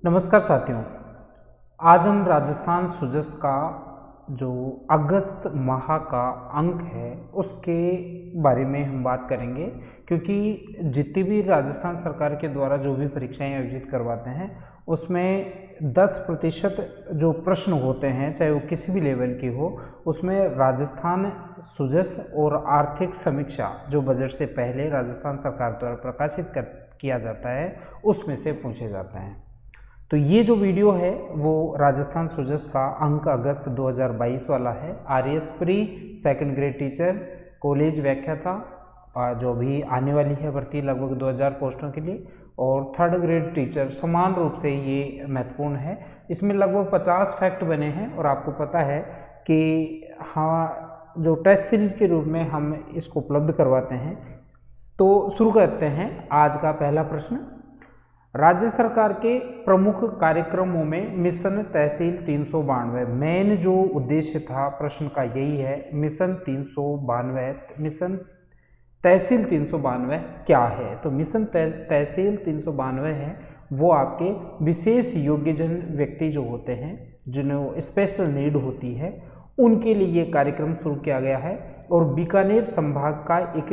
नमस्कार साथियों, आज हम राजस्थान सुजस का जो अगस्त माह का अंक है उसके बारे में हम बात करेंगे, क्योंकि जितनी भी राजस्थान सरकार के द्वारा जो भी परीक्षाएं आयोजित करवाते हैं उसमें 10% जो प्रश्न होते हैं, चाहे वो किसी भी लेवल की हो, उसमें राजस्थान सुजस और आर्थिक समीक्षा जो बजट से पहले राजस्थान सरकार द्वारा प्रकाशित किया जाता है उसमें से पूछे जाते हैं। तो ये जो वीडियो है वो राजस्थान सुजस का अंक अगस्त 2022 वाला है। RAS pre second grade teacher college व्याख्याता जो भी आने वाली है भर्ती लगभग 2000 पोस्टों के लिए, और थर्ड ग्रेड टीचर समान रूप से ये महत्वपूर्ण है। इसमें लगभग 50 फैक्ट बने हैं और आपको पता है कि हाँ, जो टेस्ट सीरीज के रूप में हम इसको उपलब्ध करवाते हैं। तो शुरू करते हैं आज का पहला प्रश्न। राज्य सरकार के प्रमुख कार्यक्रमों में मिशन तहसील 392, मेन जो उद्देश्य था प्रश्न का यही है, मिशन 392, मिशन तहसील 392 क्या है। तो मिशन तहसील 392 है वो आपके विशेष योग्यजन व्यक्ति जो होते हैं, जिन्हें स्पेशल नीड होती है, उनके लिए कार्यक्रम शुरू किया गया है। और बीकानेर संभाग का एक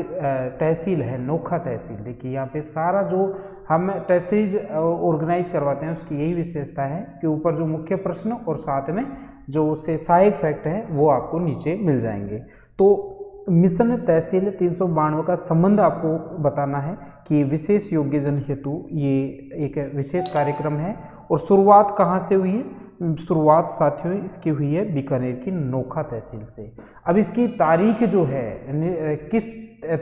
तहसील है, नोखा तहसील। देखिए यहाँ पे सारा जो हम तहसील ऑर्गेनाइज करवाते हैं उसकी यही विशेषता है कि ऊपर जो मुख्य प्रश्न और साथ में जो उससे सहायक फैक्ट है वो आपको नीचे मिल जाएंगे। तो मिशन तहसील 392 का संबंध आपको बताना है कि विशेष योग्यजन हेतु ये एक विशेष कार्यक्रम है। और शुरुआत कहाँ से हुई है? शुरुआत साथियों इसकी हुई है बीकानेर की नोखा तहसील से। अब इसकी तारीख जो है, किस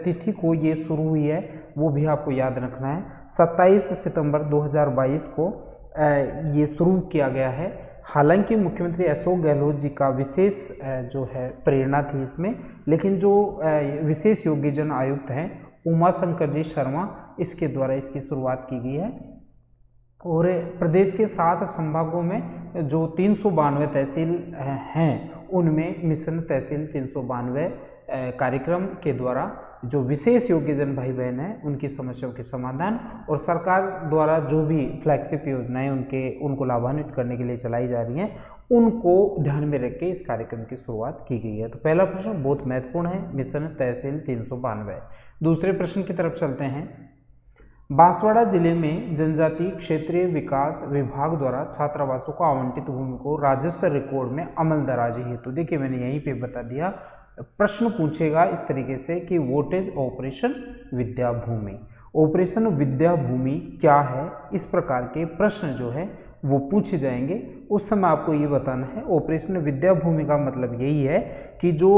तिथि को ये शुरू हुई है वो भी आपको याद रखना है। 27 सितंबर 2022 को ये शुरू किया गया है। हालांकि मुख्यमंत्री अशोक गहलोत जी का विशेष जो है प्रेरणा थी इसमें, लेकिन जो विशेष योग्यजन आयुक्त हैं उमा शंकर जी शर्मा, इसके द्वारा इसकी शुरुआत की गई है। और प्रदेश के 7 संभागों में जो 392 तहसील हैं उनमें मिशन तहसील 392 कार्यक्रम के द्वारा जो विशेष योग्यजन भाई बहन हैं उनकी समस्याओं के समाधान और सरकार द्वारा जो भी फ्लैगशिप योजनाएं उनको लाभान्वित करने के लिए चलाई जा रही हैं उनको ध्यान में रख के इस कार्यक्रम की शुरुआत की गई है। तो पहला प्रश्न बहुत महत्वपूर्ण है, मिशन तहसील 392। दूसरे प्रश्न की तरफ चलते हैं। बांसवाड़ा जिले में जनजातीय क्षेत्रीय विकास विभाग द्वारा छात्रावासों को आवंटित भूमि को राजस्व रिकॉर्ड में अमलदराजी हेतु, देखिए मैंने यहीं पे बता दिया, प्रश्न पूछेगा इस तरीके से कि what is operation Vidya Bhoomi. Operation Vidya Bhoomi क्या है, इस प्रकार के प्रश्न जो है वो पूछे जाएंगे। उस समय आपको ये बताना है ऑपरेशन विद्या भूमि का मतलब यही है कि जो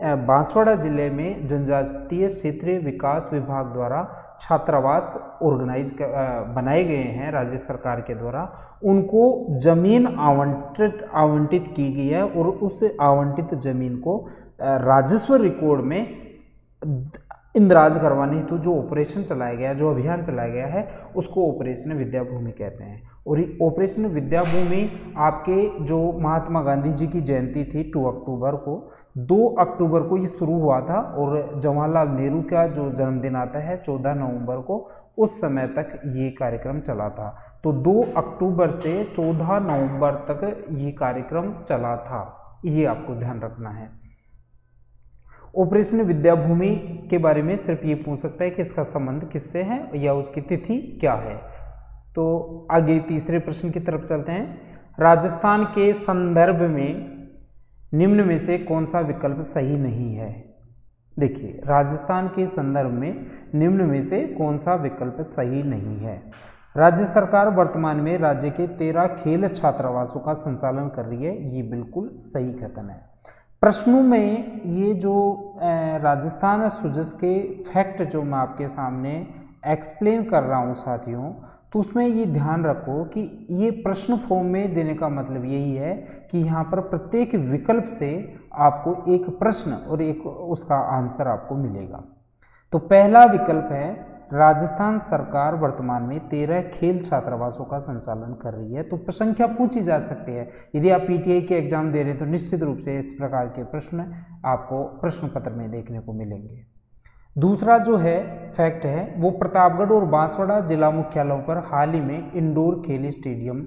बांसवाड़ा जिले में जनजातीय क्षेत्रीय विकास विभाग द्वारा छात्रावास ऑर्गेनाइज बनाए गए हैं राज्य सरकार के द्वारा, उनको जमीन आवंटित की गई है और उस आवंटित जमीन को राजस्व रिकॉर्ड में इंदराज करवाने हेतु जो ऑपरेशन चलाया गया, जो अभियान चलाया गया है, उसको ऑपरेशन विद्या भूमि कहते हैं। और ऑपरेशन विद्या भूमि आपके जो महात्मा गांधी जी की जयंती थी 2 अक्टूबर को, 2 अक्टूबर को ये शुरू हुआ था और जवाहरलाल नेहरू का जो जन्मदिन आता है 14 नवंबर को, उस समय तक ये कार्यक्रम चला था। तो 2 अक्टूबर से 14 नवंबर तक ये कार्यक्रम चला था, ये आपको ध्यान रखना है। ऑपरेशन विद्या भूमि के बारे में सिर्फ ये पूछ सकता है कि इसका संबंध किससे है या उसकी तिथि क्या है। तो आगे तीसरे प्रश्न की तरफ चलते हैं। राजस्थान के संदर्भ में निम्न में से कौन सा विकल्प सही नहीं है? देखिए, राजस्थान के संदर्भ में निम्न में से कौन सा विकल्प सही नहीं है? राज्य सरकार वर्तमान में राज्य के 13 खेल छात्रावासों का संचालन कर रही है, ये बिल्कुल सही कथन है। प्रश्नों में ये जो राजस्थान सुजस के फैक्ट जो मैं आपके सामने एक्सप्लेन कर रहा हूँ साथियों, तो उसमें ये ध्यान रखो कि ये प्रश्न फॉर्म में देने का मतलब यही है कि यहाँ पर प्रत्येक विकल्प से आपको एक प्रश्न और एक उसका आंसर आपको मिलेगा। तो पहला विकल्प है राजस्थान सरकार वर्तमान में 13 खेल छात्रावासों का संचालन कर रही है। तो संख्या पूछी जा सकती है। यदि आप पीटीआई के एग्जाम दे रहे हैं तो निश्चित रूप से इस प्रकार के प्रश्न आपको प्रश्न पत्र में देखने को मिलेंगे। दूसरा जो है फैक्ट है वो प्रतापगढ़ और बांसवाड़ा जिला मुख्यालयों पर हाल ही में इंडोर खेल स्टेडियम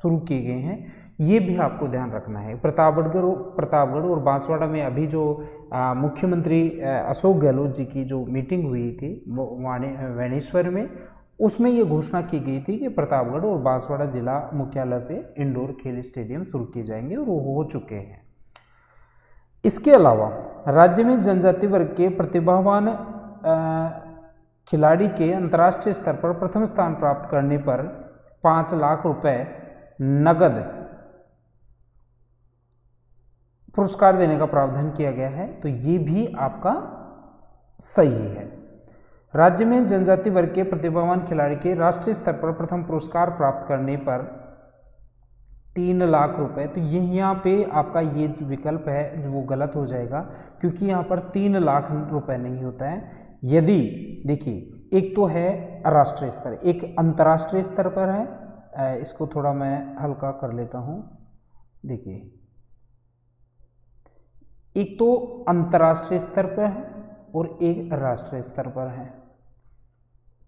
शुरू किए गए हैं। ये भी आपको ध्यान रखना है। प्रतापगढ़ और बांसवाड़ा में अभी जो मुख्यमंत्री अशोक गहलोत जी की जो मीटिंग हुई थी वैनेश्वर में, उसमें ये घोषणा की गई थी कि प्रतापगढ़ और बांसवाड़ा जिला मुख्यालय पे इंडोर खेल स्टेडियम शुरू किए जाएंगे और वो हो चुके हैं। इसके अलावा राज्य में जनजाति वर्ग के प्रतिभावान खिलाड़ी के अंतर्राष्ट्रीय स्तर पर प्रथम स्थान प्राप्त करने पर 5 लाख रुपए नगद पुरस्कार देने का प्रावधान किया गया है। तो ये भी आपका सही है। राज्य में जनजाति वर्ग के प्रतिभावान खिलाड़ी के राष्ट्रीय स्तर पर प्रथम पुरस्कार प्राप्त करने पर 3 लाख रुपए। तो ये यहाँ पे आपका ये विकल्प है जो वो गलत हो जाएगा, क्योंकि यहाँ पर 3 लाख रुपए नहीं होता है। यदि देखिए, एक तो है राष्ट्रीय स्तर, एक अंतर्राष्ट्रीय स्तर पर है। इसको थोड़ा मैं हल्का कर लेता हूँ। देखिए, एक तो अंतर्राष्ट्रीय स्तर पर है और एक राष्ट्रीय स्तर पर है।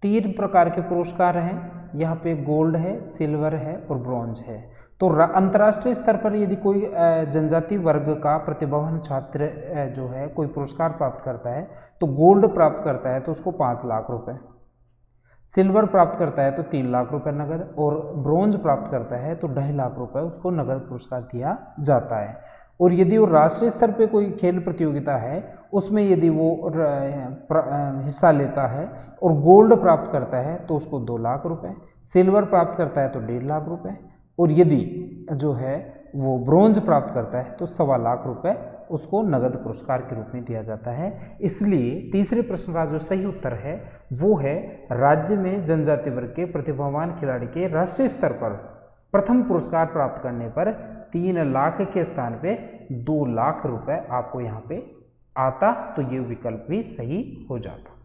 3 प्रकार के पुरस्कार हैं यहाँ पे, गोल्ड है, सिल्वर है और ब्रॉन्ज है। तो अंतर्राष्ट्रीय स्तर पर यदि कोई जनजाति वर्ग का प्रतिभावान छात्र जो है कोई पुरस्कार प्राप्त करता है तो गोल्ड प्राप्त करता है तो उसको 5 लाख रुपए, सिल्वर प्राप्त करता है तो 3 लाख रुपए नगद, और ब्रॉन्ज प्राप्त करता है तो 2.5 लाख रुपए उसको नगद पुरस्कार दिया जाता है। और यदि वो राष्ट्रीय स्तर पे कोई खेल प्रतियोगिता है उसमें यदि वो हिस्सा लेता है और गोल्ड प्राप्त करता है तो उसको 2 लाख रुपए, सिल्वर प्राप्त करता है तो 1.5 लाख रुपए, और यदि जो है वो ब्रॉन्ज प्राप्त करता है तो 1.25 लाख रुपए उसको नगद पुरस्कार के रूप में दिया जाता है। इसलिए तीसरे प्रश्न का जो सही उत्तर है वो है राज्य में जनजाति वर्ग के प्रतिभावान खिलाड़ी के राष्ट्रीय स्तर पर प्रथम पुरस्कार प्राप्त करने पर 3 लाख के स्थान पे 2 लाख रुपए आपको यहाँ पे आता, तो ये विकल्प भी सही हो जाता।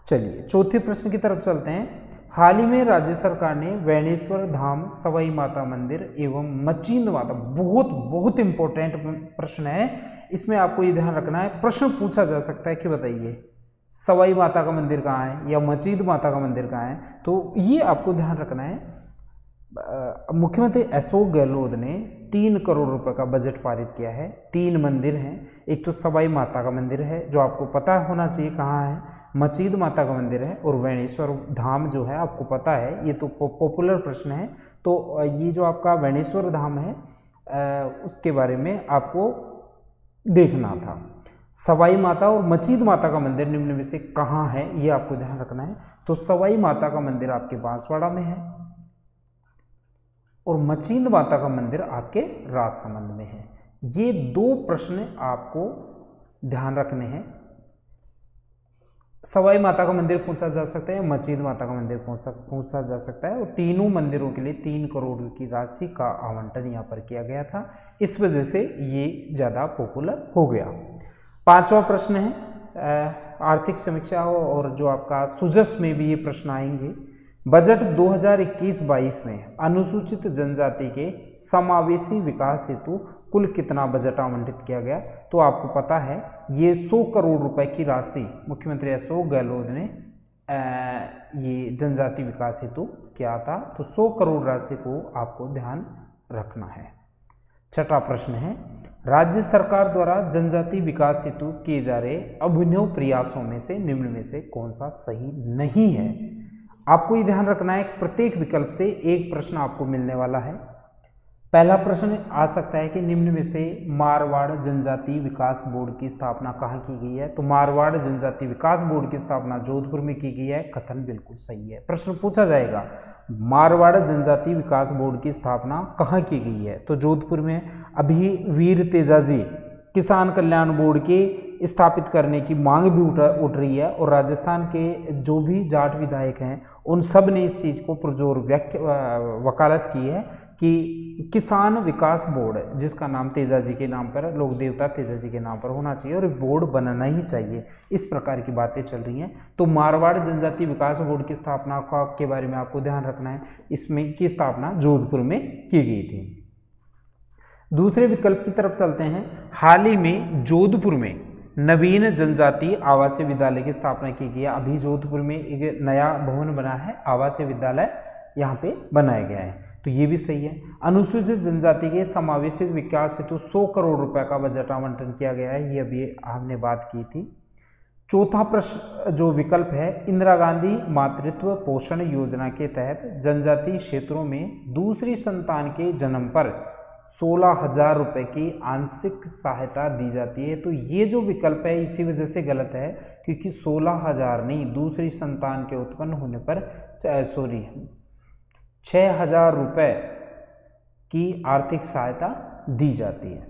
चलिए चौथे प्रश्न की तरफ चलते हैं। हाल ही में राज्य सरकार ने वैनेश्वर धाम, सवाई माता मंदिर एवं मचींद माता, बहुत इंपॉर्टेंट प्रश्न है, इसमें आपको ये ध्यान रखना है। प्रश्न पूछा जा सकता है कि बताइए सवाई माता का मंदिर कहाँ है या मचींद माता का मंदिर कहाँ है, तो ये आपको ध्यान रखना है। मुख्यमंत्री अशोक गहलोत ने 3 करोड़ रुपए का बजट पारित किया है। 3 मंदिर हैं, एक तो सवाई माता का मंदिर है जो आपको पता होना चाहिए कहाँ है, मचींद माता का मंदिर है, और वैनेश्वर धाम जो है आपको पता है, ये तो पॉपुलर प्रश्न है। तो ये जो आपका वैनेश्वर धाम है उसके बारे में आपको देखना था। सवाई माता और मचींद माता का मंदिर निम्न में से कहाँ है ये आपको ध्यान रखना है। तो सवाई माता का मंदिर आपके बांसवाड़ा में है और मचींद माता का मंदिर आपके राजसमंद में है। ये 2 प्रश्न आपको ध्यान रखने हैं। सवाई माता का मंदिर पूछा जा सकता है, मचींद माता का मंदिर पूछा जा सकता है, और तीनों मंदिरों के लिए 3 करोड़ की राशि का आवंटन यहाँ पर किया गया था, इस वजह से ये ज़्यादा पॉपुलर हो गया। 5वां प्रश्न है आर्थिक समीक्षा और जो आपका सुजस में भी ये प्रश्न आएंगे। बजट 2021-22 में अनुसूचित जनजाति के समावेशी विकास हेतु कुल कितना बजट आवंटित किया गया, तो आपको पता है ये 100 करोड़ रुपए की राशि मुख्यमंत्री अशोक गहलोत ने ये जनजाति विकास हेतु किया था। तो 100 करोड़ राशि को आपको ध्यान रखना है। 6वां प्रश्न है राज्य सरकार द्वारा जनजाति विकास हेतु किए जा रहे अभिनव प्रयासों में से निम्न में से कौन सा सही नहीं है। आपको ये ध्यान रखना है कि प्रत्येक विकल्प से एक प्रश्न आपको मिलने वाला है। पहला प्रश्न आ सकता है कि निम्न में से मारवाड़ जनजाति विकास बोर्ड की स्थापना कहाँ की गई है, तो मारवाड़ जनजाति विकास बोर्ड की स्थापना जोधपुर में की गई है। कथन बिल्कुल सही है। प्रश्न पूछा जाएगा मारवाड़ जनजाति विकास बोर्ड की स्थापना कहाँ की गई है, तो जोधपुर में। अभी वीर तेजाजी किसान कल्याण बोर्ड के स्थापित करने की मांग भी उठ रही है, और राजस्थान के जो भी जाट विधायक हैं उन सब ने इस चीज़ को पुरजोर वकालत की है कि किसान विकास बोर्ड, जिसका नाम तेजाजी के नाम पर, लोक देवता तेजाजी के नाम पर होना चाहिए और बोर्ड बनना ही चाहिए, इस प्रकार की बातें चल रही हैं। तो मारवाड़ जनजाति विकास बोर्ड की स्थापना के बारे में आपको ध्यान रखना है। इसमें की स्थापना जोधपुर में की गई थी। दूसरे विकल्प की तरफ चलते हैं। हाल ही में जोधपुर में नवीन जनजातीय आवासीय विद्यालय की स्थापना की गई है। अभी जोधपुर में एक नया भवन बना है, आवासीय विद्यालय यहाँ पे बनाया गया है, तो ये भी सही है। अनुसूचित जनजाति के समावेशी विकास हेतु 100 करोड़ रुपए का बजट आवंटन किया गया है, ये अभी हमने बात की थी। चौथा प्रश्न जो विकल्प है, इंदिरा गांधी मातृत्व पोषण योजना के तहत जनजातीय क्षेत्रों में दूसरी संतान के जन्म पर 16,000 रुपये की आंशिक सहायता दी जाती है। तो ये जो विकल्प है इसी वजह से गलत है, क्योंकि 16,000 नहीं, दूसरी संतान के उत्पन्न होने पर 6,000 रुपये की आर्थिक सहायता दी जाती है।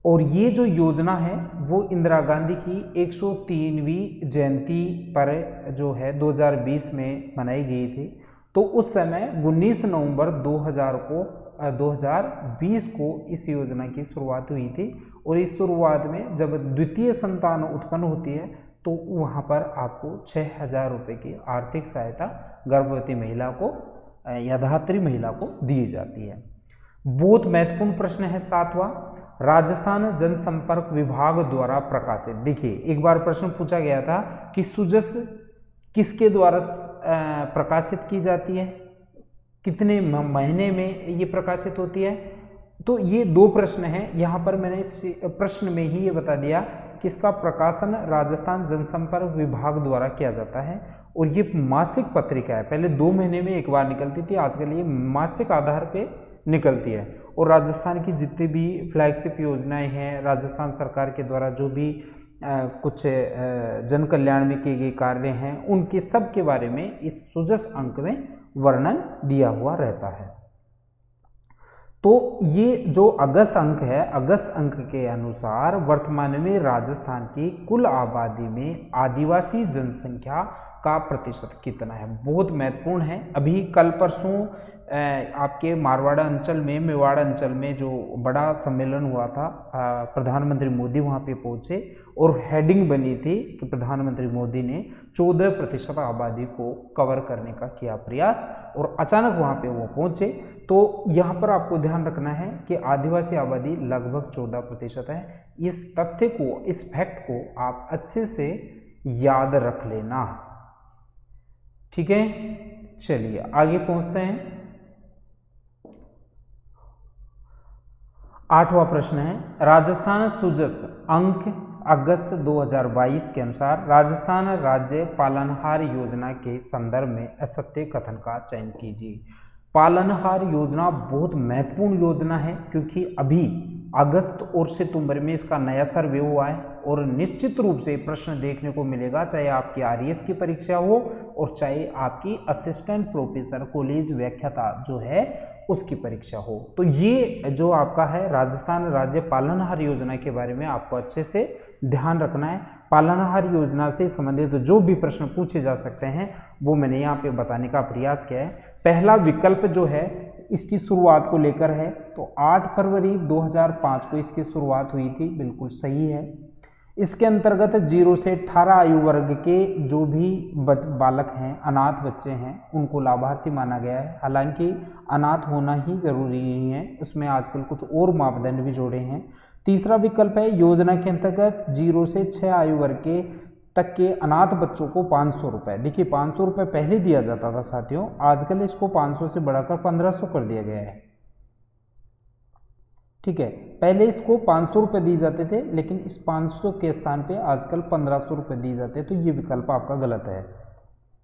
और ये जो योजना है वो इंदिरा गांधी की 103वीं जयंती पर जो है 2020 में मनाई गई थी। तो उस समय 19 नवंबर 2020 को इस योजना की शुरुआत हुई थी। और इस शुरुआत में जब द्वितीय संतान उत्पन्न होती है तो वहाँ पर आपको 6,000 रुपये की आर्थिक सहायता गर्भवती महिला को या धात्री महिला को दी जाती है। बहुत महत्वपूर्ण प्रश्न है 7वां, राजस्थान जनसंपर्क विभाग द्वारा प्रकाशित। देखिए एक बार प्रश्न पूछा गया था कि सुजस किसके द्वारा प्रकाशित की जाती है, कितने महीने में ये प्रकाशित होती है। तो ये 2 प्रश्न हैं, यहाँ पर मैंने इस प्रश्न में ही ये बता दिया कि इसका प्रकाशन राजस्थान जनसंपर्क विभाग द्वारा किया जाता है। और ये मासिक पत्रिका है, पहले 2 महीने में एक बार निकलती थी, आजकल ये मासिक आधार पे निकलती है। और राजस्थान की जितनी भी फ्लैगशिप योजनाएं हैं, राजस्थान सरकार के द्वारा जो भी कुछ जन कल्याण में किए गए कार्य हैं, उनके सब के बारे में इस सुजस अंक में वर्णन दिया हुआ रहता है। तो ये जो अगस्त अंक है, अगस्त अंक के अनुसार वर्तमान में राजस्थान की कुल आबादी में आदिवासी जनसंख्या का प्रतिशत कितना है, बहुत महत्वपूर्ण है। अभी कल परसों आपके मारवाड़ अंचल में, मेवाड़ अंचल में जो बड़ा सम्मेलन हुआ था, प्रधानमंत्री मोदी वहाँ पे पहुँचे और हेडिंग बनी थी कि प्रधानमंत्री मोदी ने 14% आबादी को कवर करने का किया प्रयास, और अचानक वहाँ पे वो पहुँचे। तो यहाँ पर आपको ध्यान रखना है कि आदिवासी आबादी लगभग 14% है। इस तथ्य को, इस फैक्ट को आप अच्छे से याद रख लेना, ठीक है। चलिए आगे पहुँचते हैं। 8वां प्रश्न है, राजस्थान सुजस अंक अगस्त 2022 के अनुसार राजस्थान राज्य पालनहार योजना के संदर्भ में असत्य कथन का चयन कीजिए। पालनहार योजना बहुत महत्वपूर्ण योजना है, क्योंकि अभी अगस्त और सितंबर में इसका नया सर्वे हुआ है और निश्चित रूप से प्रश्न देखने को मिलेगा, चाहे आपकी आरएएस की परीक्षा हो और चाहे आपकी असिस्टेंट प्रोफेसर कॉलेज व्याख्याता जो है उसकी परीक्षा हो। तो ये जो आपका है राजस्थान राज्य पालनहार योजना के बारे में आपको अच्छे से ध्यान रखना है। पालनहार योजना से संबंधित जो भी प्रश्न पूछे जा सकते हैं वो मैंने यहाँ पे बताने का प्रयास किया है। पहला विकल्प जो है इसकी शुरुआत को लेकर है, तो 8 फरवरी 2005 को इसकी शुरुआत हुई थी, बिल्कुल सही है। इसके अंतर्गत 0 से 18 आयु वर्ग के जो भी बालक हैं, अनाथ बच्चे हैं, उनको लाभार्थी माना गया है। हालांकि अनाथ होना ही जरूरी नहीं है, उसमें आजकल कुछ और मापदंड भी जोड़े हैं। तीसरा विकल्प है, योजना के अंतर्गत 0 से 6 आयु वर्ग के तक के अनाथ बच्चों को 500 रुपये। देखिए 500 रुपये पहले दिया जाता था साथियों, आजकल इसको 500 से बढ़ाकर 1500 कर दिया गया है, ठीक है। पहले इसको 500 रुपये दिए जाते थे, लेकिन इस 500 के स्थान पे आजकल 1500 रुपये दिए जाते हैं। तो ये विकल्प आपका गलत है,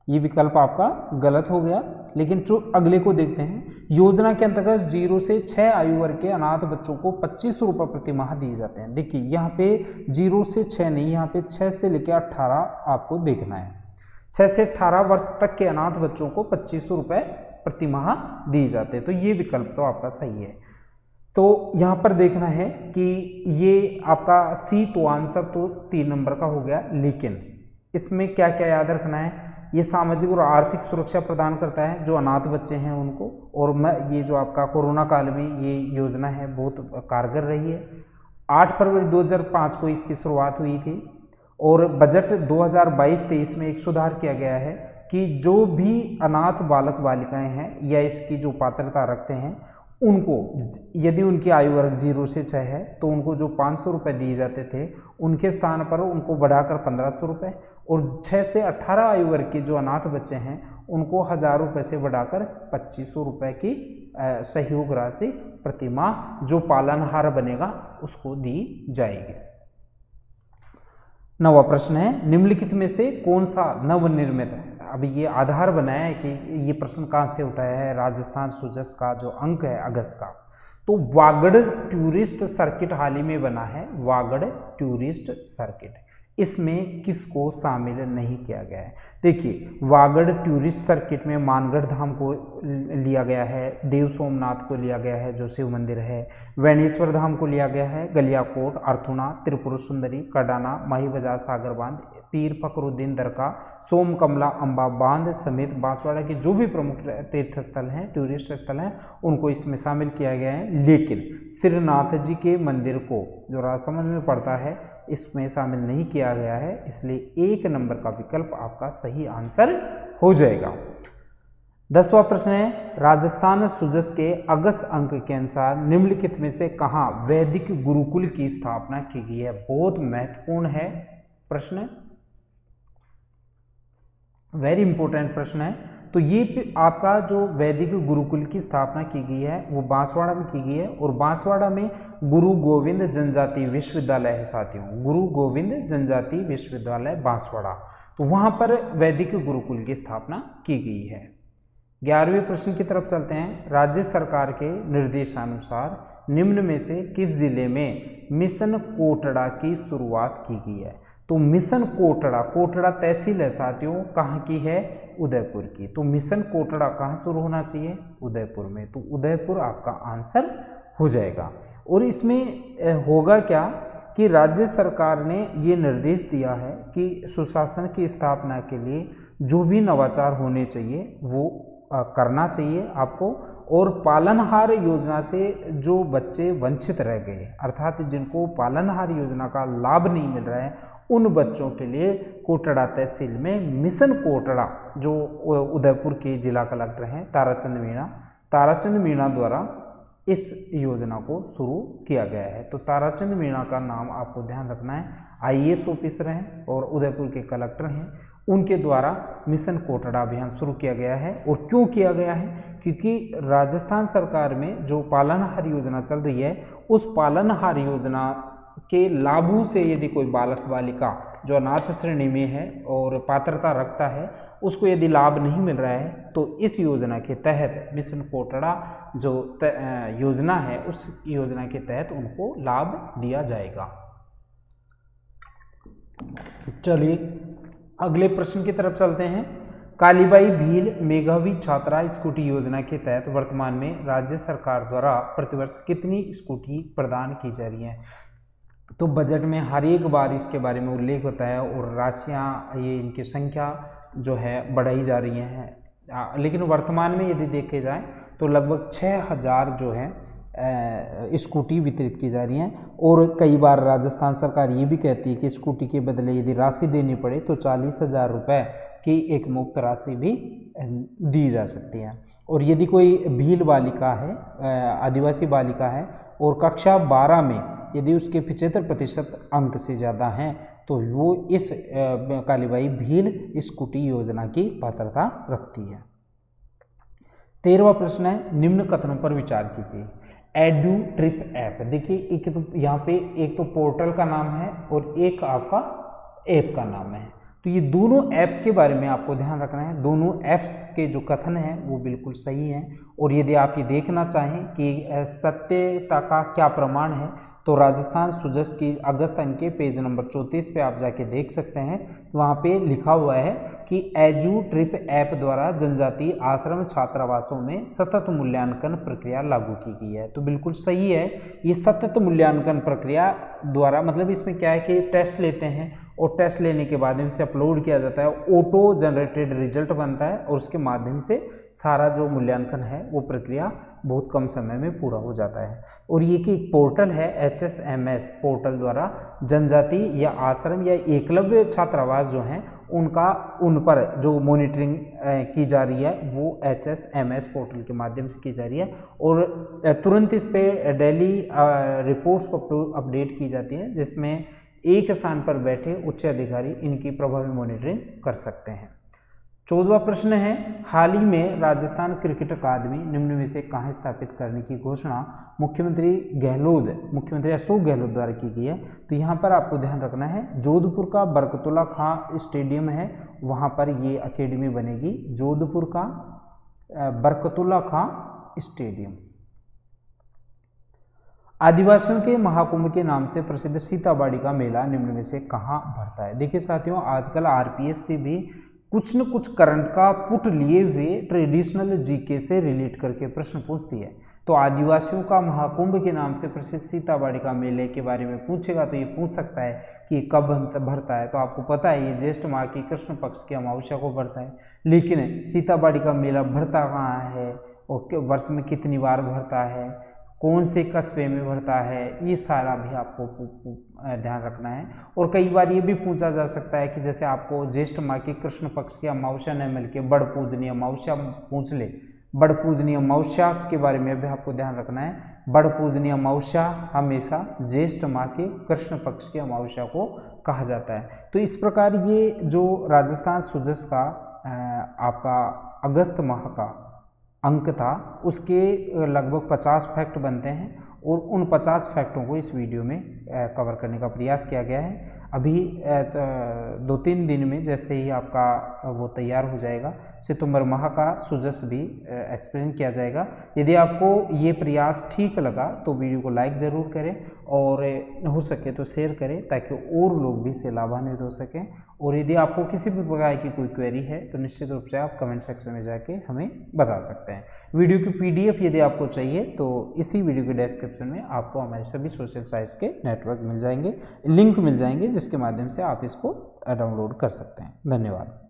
ये विकल्प आपका गलत हो गया। लेकिन जो अगले को देखते हैं, योजना के अंतर्गत 0 से 6 आयु वर्ग के अनाथ बच्चों को 25 रुपये प्रति माह दिए जाते हैं। देखिए यहाँ पे 0 से 6 नहीं, यहाँ पे 6 से लेकर 18 आपको देखना है। 6 से 18 वर्ष तक के अनाथ बच्चों को 25 रुपये प्रति माह दिए जाते हैं। तो ये विकल्प तो आपका सही है। तो यहाँ पर देखना है कि ये आपका सी तो आंसर तो 3 नंबर का हो गया, लेकिन इसमें क्या क्या याद रखना है, ये सामाजिक और आर्थिक सुरक्षा प्रदान करता है जो अनाथ बच्चे हैं उनको। और ये जो आपका कोरोना काल में ये योजना है बहुत कारगर रही है। 8 फरवरी 2005 को इसकी शुरुआत हुई थी और बजट 2022-23 में एक सुधार किया गया है कि जो भी अनाथ बालक बालिकाएं हैं या इसकी जो पात्रता रखते हैं उनको यदि उनकी आयु वर्ग 0 से 6 है तो उनको जो 500 रुपये दिए जाते थे उनके स्थान पर उनको बढ़ाकर 1500 रुपये, और 6 से 18 आयु वर्ग के जो अनाथ बच्चे हैं उनको 1000 रुपये से बढ़ाकर 2500 रुपये की सहयोग राशि प्रतिमाह जो पालनहार बनेगा उसको दी जाएगी। 9वां प्रश्न है, निम्नलिखित में से कौन सा नवनिर्मित है? अभी ये आधार बनाया है कि ये प्रश्न कहाँ से उठाया है, राजस्थान सुजस का जो अंक है अगस्त का, तो वागड़ टूरिस्ट सर्किट हाल ही में बना है, वागड़ टूरिस्ट सर्किट, इसमें किसको शामिल नहीं किया गया है? देखिए, वागड़ टूरिस्ट सर्किट में मानगढ़ धाम को लिया गया है, देव सोमनाथ को लिया गया है जो शिव मंदिर है, वैनेश्वर धाम को लिया गया है, गलियाकोट, अर्थुना, त्रिपुर सुंदरी, कडाना, माही बाजार, सागर बांध, पीर फखरुद्दीन दरगाह, सोम कमला अम्बा बांध समेत बांसवाड़ा के जो भी प्रमुख तीर्थ स्थल हैं, टूरिस्ट स्थल हैं, उनको इसमें शामिल किया गया है। लेकिन श्रीनाथ जी के मंदिर को जो राजसमंद में पड़ता है इसमें शामिल नहीं किया गया है, इसलिए 1 नंबर का विकल्प आपका सही आंसर हो जाएगा। 10वां प्रश्न है, राजस्थान सुजस के अगस्त अंक के अनुसार निम्नलिखित में से कहाँ वैदिक गुरुकुल की स्थापना की गई है? बहुत महत्वपूर्ण है प्रश्न, वेरी इंपॉर्टेंट प्रश्न है। तो ये आपका जो वैदिक गुरुकुल की स्थापना की गई है वो बांसवाड़ा में की गई है, और बांसवाड़ा में गुरु गोविंद जनजाति विश्वविद्यालय है साथियों, गुरु गोविंद जनजाति विश्वविद्यालय बांसवाड़ा, तो वहाँ पर वैदिक गुरुकुल की स्थापना की गई है। 11वें प्रश्न की तरफ चलते हैं, राज्य सरकार के निर्देशानुसार निम्न में से किस जिले में मिशन कोटड़ा की शुरुआत की गई है? तो मिशन कोटड़ा, कोटड़ा तहसील है साथियों, कहाँ की है? उदयपुर की। तो मिशन कोटड़ा कहाँ शुरू होना चाहिए? उदयपुर में, तो उदयपुर आपका आंसर हो जाएगा। और इसमें होगा क्या कि राज्य सरकार ने ये निर्देश दिया है कि सुशासन की स्थापना के लिए जो भी नवाचार होने चाहिए वो करना चाहिए आपको, और पालनहार योजना से जो बच्चे वंचित रह गए, अर्थात जिनको पालनहार योजना का लाभ नहीं मिल रहा है, उन बच्चों के लिए कोटड़ा तहसील में मिशन कोटड़ा जो उदयपुर के जिला कलेक्टर हैं ताराचंद मीणा द्वारा इस योजना को शुरू किया गया है। तो ताराचंद मीणा का नाम आपको ध्यान रखना है, IAS ऑफिसर हैं और उदयपुर के कलेक्टर हैं, उनके द्वारा मिशन कोटड़ा अभियान शुरू किया गया है। और क्यों किया गया है? क्योंकि राजस्थान सरकार में जो पालनहार योजना चल रही है उस पालनहार योजना के लाभों से यदि कोई बालक बालिका जो अनाथ श्रेणी में है और पात्रता रखता है उसको यदि लाभ नहीं मिल रहा है तो इस योजना के तहत मिशन कोटड़ा जो योजना है उस योजना के तहत उनको लाभ दिया जाएगा। चलिए अगले प्रश्न की तरफ चलते हैं। कालीबाई भील मेधावी छात्रा स्कूटी योजना के तहत वर्तमान में राज्य सरकार द्वारा प्रतिवर्ष कितनी स्कूटी प्रदान की जा रही हैं? तो बजट में हर एक बार इसके बारे में उल्लेख होता है और राशियां, ये इनकी संख्या जो है बढ़ाई जा रही हैं, लेकिन वर्तमान में यदि देखे जाए तो लगभग 6000 जो है स्कूटी वितरित की जा रही हैं। और कई बार राजस्थान सरकार ये भी कहती है कि स्कूटी के बदले यदि राशि देनी पड़े तो 40,000 रुपये की एक मुफ्त राशि भी दी जा सकती है। और यदि कोई भील बालिका है, आदिवासी बालिका है और कक्षा 12 में यदि उसके 75% अंक से ज़्यादा हैं तो वो इस कालीबाई भील स्कूटी योजना की पात्रता रखती है। 13वां प्रश्न है, निम्न कथनों पर विचार कीजिए। एडू ट्रिप ऐप, देखिए एक तो यहाँ पे एक तो पोर्टल का नाम है और एक आपका ऐप का नाम है, तो ये दोनों ऐप्स के बारे में आपको ध्यान रखना है। दोनों ऐप्स के जो कथन हैं वो बिल्कुल सही हैं, और यदि आप ये देखना चाहें कि सत्यता का क्या प्रमाण है तो राजस्थान सुजस की अगस्त अंक के पेज नंबर 34 पे आप जाके देख सकते हैं। वहाँ पे लिखा हुआ है कि एजू ट्रिप ऐप द्वारा जनजातीय आश्रम छात्रावासों में सतत मूल्यांकन प्रक्रिया लागू की गई है। तो बिल्कुल सही है, ये सतत मूल्यांकन प्रक्रिया द्वारा मतलब इसमें क्या है कि टेस्ट लेते हैं और टेस्ट लेने के बाद इनसे अपलोड किया जाता है, ऑटो जनरेटेड रिजल्ट बनता है और उसके माध्यम से सारा जो मूल्यांकन है वो प्रक्रिया बहुत कम समय में पूरा हो जाता है। और ये कि पोर्टल है HSMS पोर्टल द्वारा जनजाति या आश्रम या एकलव्य छात्रावास जो हैं उन पर जो मॉनिटरिंग की जा रही है वो HSMS पोर्टल के माध्यम से की जा रही है और तुरंत इस पे डेली रिपोर्ट्स को अपडेट की जाती है, जिसमें एक स्थान पर बैठे उच्च अधिकारी इनकी प्रभावी मॉनिटरिंग कर सकते हैं। 14वां प्रश्न है, हाल ही में राजस्थान क्रिकेट अकादमी निम्न में से कहाँ स्थापित करने की घोषणा मुख्यमंत्री अशोक गहलोत द्वारा की गई है? तो यहाँ पर आपको ध्यान रखना है, जोधपुर का बरकतुल्ला खां स्टेडियम है, वहाँ पर ये अकेडमी बनेगी, जोधपुर का बरकतुल्ला खां स्टेडियम। आदिवासियों के महाकुंभ के नाम से प्रसिद्ध सीताबाड़ी का मेला निम्न में से कहाँ भरता है? देखिए साथियों, आजकल RPS से भी कुछ न कुछ करंट का पुट लिए हुए ट्रेडिशनल जीके से रिलेट करके प्रश्न पूछती है। तो आदिवासियों का महाकुंभ के नाम से प्रसिद्ध सीताबाड़ी का मेले के बारे में पूछेगा तो ये पूछ सकता है कि कब भरता है। तो आपको पता है ये ज्येष्ठ माह की कृष्ण पक्ष की अमावस्या को भरता है, लेकिन सीताबाड़ी का मेला भरता कहाँ है और वर्ष में कितनी बार भरता है, कौन से कस्बे में भरता है, ये सारा भी आपको ध्यान रखना है। और कई बार ये भी पूछा जा सकता है कि जैसे आपको ज्येष्ठ माह की कृष्ण पक्ष की अमावस्या न मिल के बड़ पूजनीय अमावस्या पूछ ले, बड़ पूजनीय अमावस्या के बारे में भी आपको ध्यान रखना है। बड़ पूजनीय अमावस्या हमेशा ज्येष्ठ माह के कृष्ण पक्ष की अमावस्या को कहा जाता है। तो इस प्रकार ये जो राजस्थान सुजस का आपका अगस्त माह का अंक था, उसके लगभग 50 फैक्ट बनते हैं और उन 50 फैक्टों को इस वीडियो में कवर करने का प्रयास किया गया है। अभी 2-3 दिन में जैसे ही आपका वो तैयार हो जाएगा, सितंबर माह का सुजस भी एक्सप्लेन किया जाएगा। यदि आपको ये प्रयास ठीक लगा तो वीडियो को लाइक ज़रूर करें और हो सके तो शेयर करें ताकि और लोग भी इससे लाभान्वित हो सकें। और यदि आपको किसी भी प्रकार की कोई क्वेरी है तो निश्चित रूप से आप कमेंट सेक्शन में जाके हमें बता सकते हैं। वीडियो की PDF यदि आपको चाहिए तो इसी वीडियो के डिस्क्रिप्शन में आपको हमारे सभी सोशल साइट्स के नेटवर्क मिल जाएंगे, लिंक मिल जाएंगे, जिसके माध्यम से आप इसको डाउनलोड कर सकते हैं। धन्यवाद।